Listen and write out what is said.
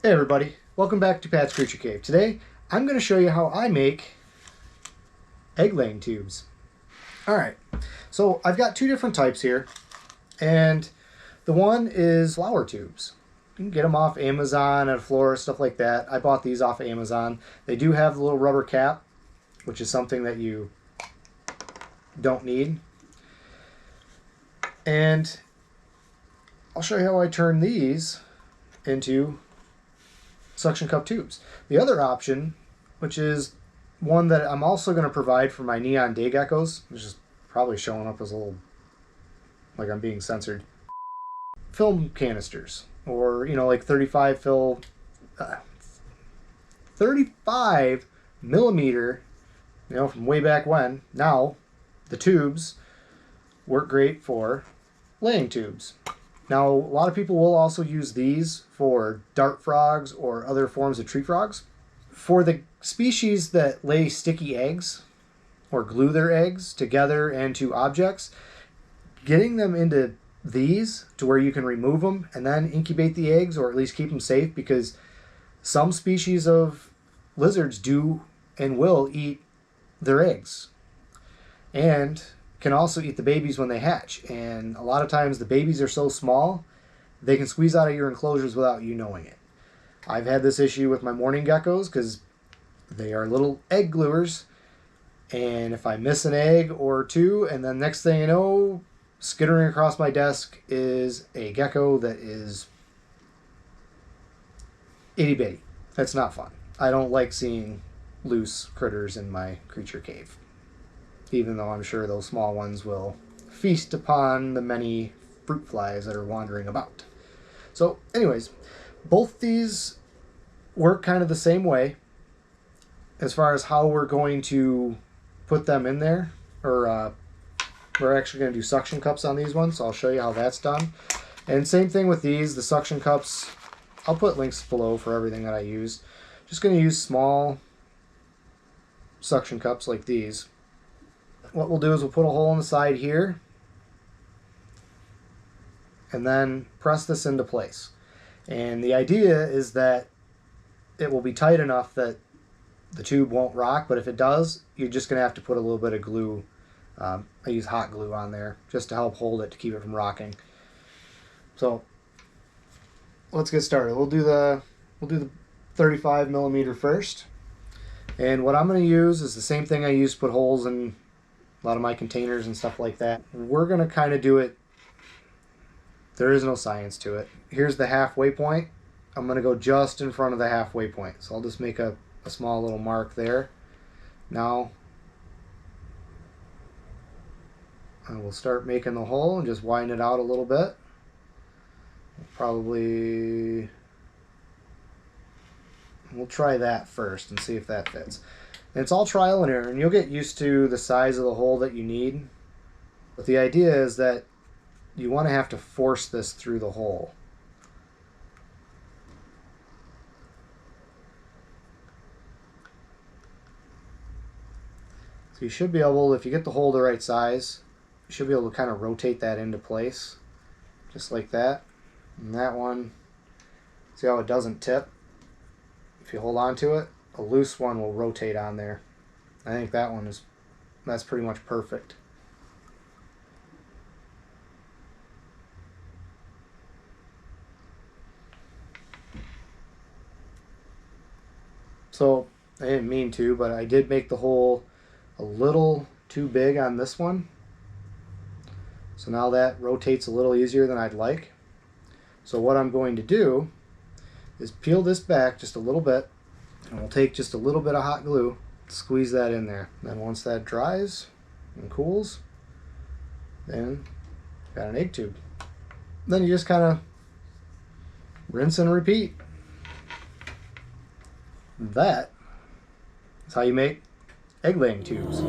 Hey everybody, welcome back to Pat's Creature Cave. Today I'm going to show you how I make egg laying tubes. Alright, so I've got two different types here, and the one is flower tubes. You can get them off Amazon at a florist, stuff like that. I bought these off Amazon. They do have the little rubber cap, which is something that you don't need. And I'll show you how I turn these into suction cup tubes. The other option, which is one that I'm also going to provide for my neon day geckos, which is probably showing up as a little like I'm being censored, film canisters, or like 35 millimeter, from way back when. Now the tubes work great for laying tubes. Now, a lot of people will also use these for dart frogs or other forms of tree frogs. For the species that lay sticky eggs or glue their eggs together and to objects, getting them into these to where you can remove them and then incubate the eggs, or at least keep them safe, because some species of lizards do and will eat their eggs. And can also eat the babies when they hatch, and a lot of times the babies are so small they can squeeze out of your enclosures without you knowing it. I've had this issue with my mourning geckos because they are little egg gluers, and if I miss an egg or two, and then next thing you know, skittering across my desk is a gecko that is itty bitty. That's not fun. I don't like seeing loose critters in my creature cave, even though I'm sure those small ones will feast upon the many fruit flies that are wandering about. So anyways, both these work kind of the same way as far as how we're going to put them in there, or we're actually going to do suction cups on these ones, so I'll show you how that's done. And same thing with these, the suction cups, I'll put links below for everything that I use. Just going to use small suction cups like these. What we'll do is we'll put a hole in the side here and then press this into place. And the idea is that it will be tight enough that the tube won't rock, but if it does, you're just going to have to put a little bit of glue. I use hot glue on there just to help hold it, to keep it from rocking. So let's get started. We'll do the 35 millimeter first. And what I'm going to use is the same thing I use to put holes in a lot of my containers and stuff like that. We're going to kind of do it, there is no science to it. Here's the halfway point. I'm going to go just in front of the halfway point. So I'll just make a small little mark there. Now I will start making the hole and just widen it out a little bit. We'll try that first and see if that fits. And it's all trial and error, and you'll get used to the size of the hole that you need. But the idea is that you want to have to force this through the hole. So you should be able, if you get the hole the right size, you should be able to kind of rotate that into place, just like that. And that one, see how it doesn't tip? If you hold on to it, a loose one will rotate on there. I think that's pretty much perfect. So I didn't mean to, but I did make the hole a little too big on this one. So now that rotates a little easier than I'd like. So what I'm going to do is peel this back just a little bit, and we'll take just a little bit of hot glue, squeeze that in there. Then once that dries and cools, then got an egg tube. Then you just kind of rinse and repeat. That is how you make egg laying tubes.